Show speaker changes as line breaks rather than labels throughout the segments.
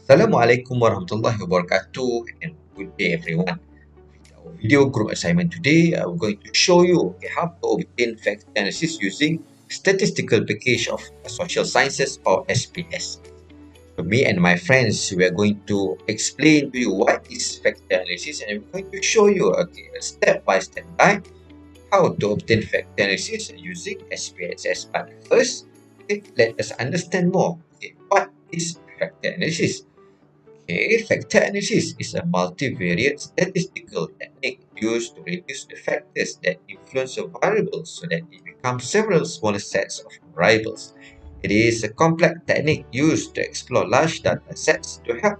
Assalamualaikum warahmatullahi wabarakatuh and good day everyone. With our video group assignment today, I'm going to show you how to obtain fact analysis using statistical package of social sciences or SPS. So me and my friends, we are going to explain to you what is factor analysis and I'm going to show you a step-by-step guide how to obtain factor analysis using SPSS. But first, let us understand more. What is factor analysis? Factor analysis is a multivariate statistical technique used to reduce the factors that influence a variable so that it becomes several smaller sets of variables. It is a complex technique used to explore large data sets to help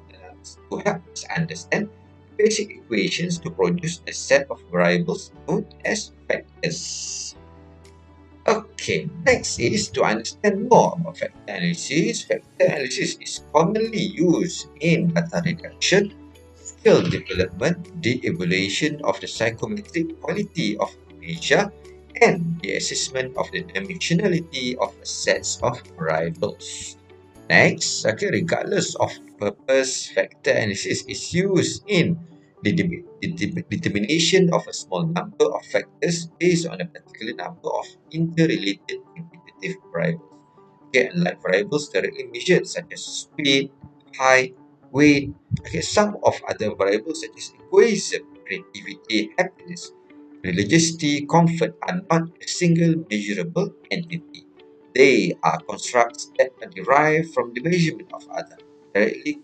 us understand basic equations to produce a set of variables known as factors. Okay, next is to understand more about factor analysis. Factor analysis is commonly used in data reduction, skill development, the evaluation of the psychometric quality of measure, and the assessment of the dimensionality of sets of variables. Next, regardless of purpose, factor analysis is used in the determination of a small number of factors based on a particular number of interrelated quantitative variables. Unlike variables directly measured such as speed, height, weight, some of other variables such as egoism, creativity, happiness, religiosity, comfort are not a single measurable entity. They are constructs that are derived from the measurement of other directly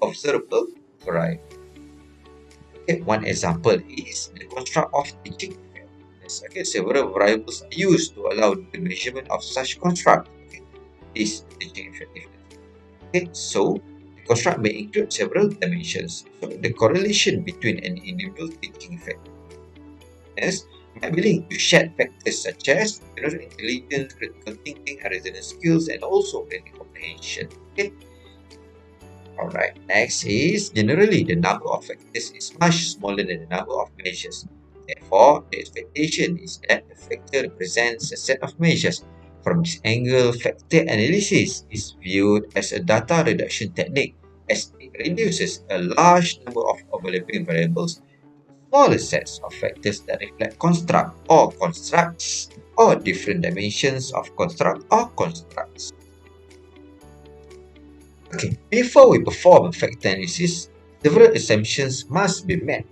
observable variables. One example is the construct of teaching effectiveness. Several variables are used to allow the measurement of such construct. This teaching effectiveness. So the construct may include several dimensions. So the correlation between an individual teaching effectiveness might be linked to shared factors such as general intelligence, critical thinking, and resonance skills, and also learning comprehension. Alright, next is generally the number of factors is much smaller than the number of measures. Therefore, the expectation is that the factor represents a set of measures. From this angle, factor analysis is viewed as a data reduction technique as it reduces a large number of overlapping variables to smaller sets of factors that reflect construct or constructs or different dimensions of construct or constructs. Before we perform factor analysis, several assumptions must be met.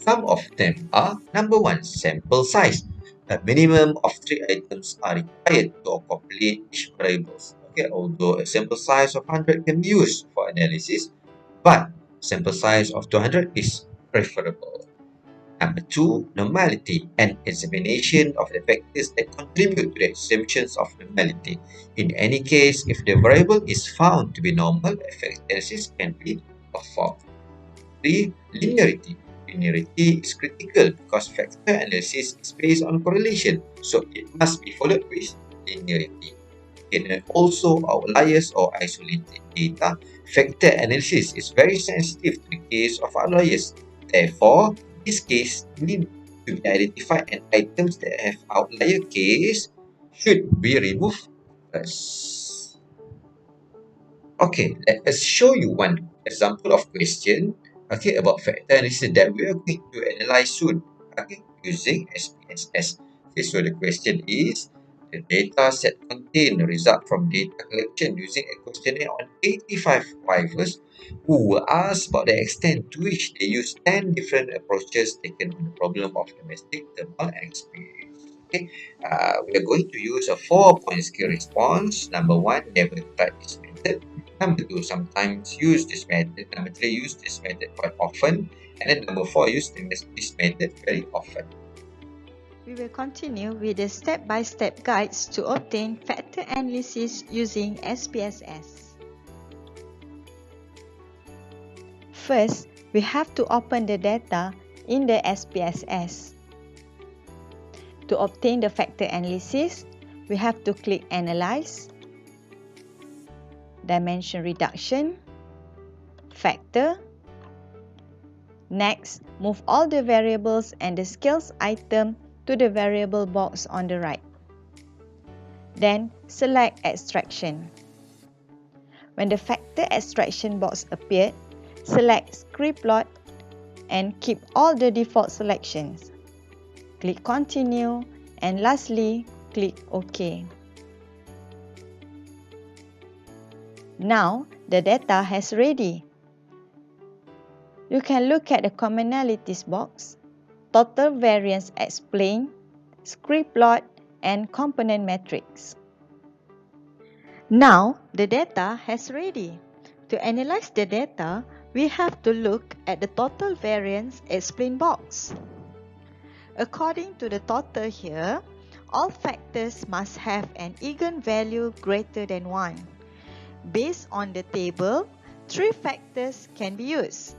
Some of them are: number one, sample size. A minimum of 3 items are required to populate each variables. Although a sample size of 100 can be used for analysis, but sample size of 200 is preferable. Number two, normality, an examination of the factors that contribute to the assumptions of normality. In any case, if the variable is found to be normal, effect analysis can be performed. 3. Linearity. Linearity is critical because factor analysis is based on correlation, so it must be followed with linearity. And also outliers or isolated data. Factor analysis is very sensitive to the case of outliers. Therefore, in this case need to be identified and items that have outlier case should be removed first. Let us show you one example of question about factor analysis that we are going to analyze soon using SPSS. So the question is: the data set contain the result from data collection using a questionnaire on 85 survivors who were asked about the extent to which they used 10 different approaches taken on the problem of domestic thermal experience. We are going to use a 4-point scale response. Number one, never tried this method. Number two, sometimes use this method. Number three, use this method quite often. And then number four, use this method very often.
We will continue with the step-by-step guides to obtain factor analysis using SPSS. First, we have to open the data in the SPSS. To obtain the factor analysis, we have to click Analyze, Dimension Reduction, Factor. Next, move all the variables and the scales item to the variable box on the right. Then, select Extraction. When the factor extraction box appeared, select Script Plot and keep all the default selections. Click Continue and lastly, click OK. Now, the data has ready. You can look at the commonalities box, total variance explained, script plot, and component matrix. Now, the data has ready. To analyze the data, we have to look at the total variance explained box. According to the total here, all factors must have an eigenvalue greater than 1. Based on the table, 3 factors can be used.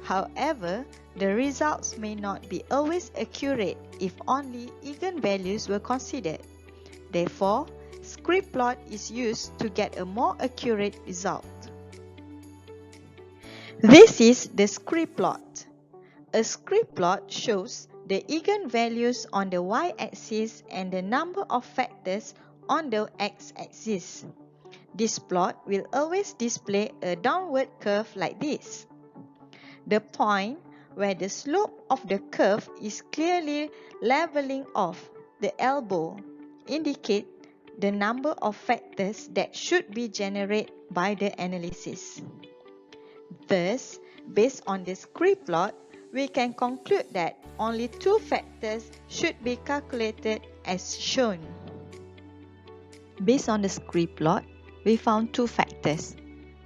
However, the results may not be always accurate if only eigenvalues were considered. Therefore, script plot is used to get a more accurate result. This is the script plot. A script plot shows the eigenvalues on the y-axis and the number of factors on the x-axis. This plot will always display a downward curve like this. The point where the slope of the curve is clearly leveling off the elbow indicates the number of factors that should be generated by the analysis. Thus, based on the script plot, we can conclude that only 2 factors should be calculated as shown. Based on the script plot, we found 2 factors.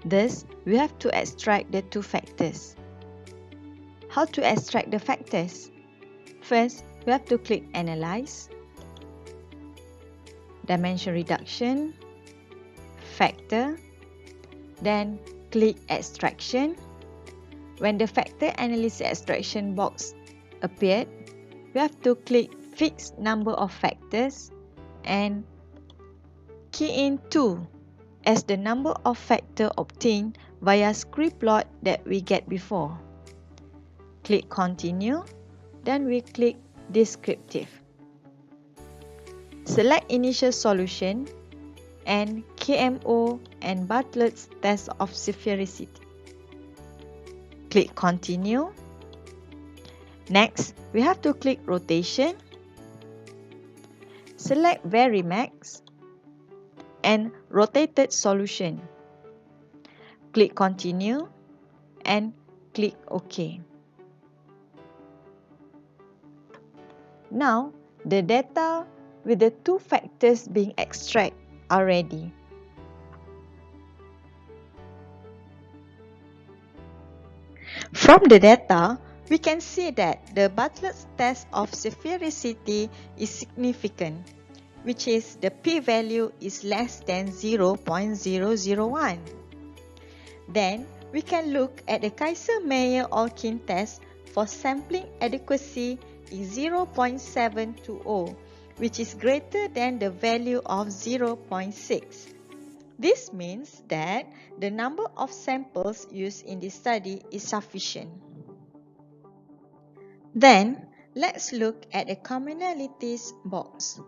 Thus, we have to extract the 2 factors. How to extract the factors? First, we have to click Analyze, Dimension Reduction, Factor, then click Extraction. When the Factor Analysis Extraction box appeared, we have to click Fixed Number of Factors and key in 2 as the number of factors obtained via script plot that we get before. Click Continue, then we click Descriptive. Select Initial Solution and KMO and Bartlett's Test of Sphericity. Click Continue. Next, we have to click Rotation. Select Varimax and Rotated Solution. Click Continue and click OK. Now, the data with the 2 factors being extracted are ready. From the data, we can see that the Bartlett's test of sphericity is significant, which is the p-value is less than 0.001. Then, we can look at the Kaiser-Meyer-Olkin test for sampling adequacy is 0.720, which is greater than the value of 0.6. This means that the number of samples used in this study is sufficient. Then, let's look at the commonalities box.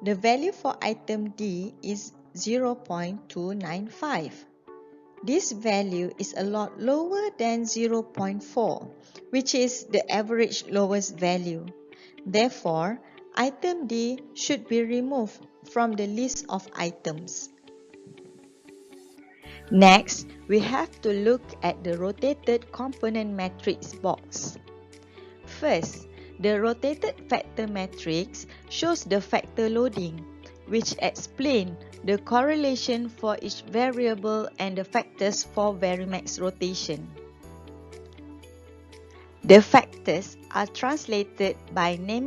The value for item D is 0.295. This value is a lot lower than 0.4, which is the average lowest value. Therefore, item D should be removed from the list of items. Next, we have to look at the rotated component matrix box. First, the rotated factor matrix shows the factor loading, which explains the correlation for each variable and the factors for varimax rotation. The factors are translated by naming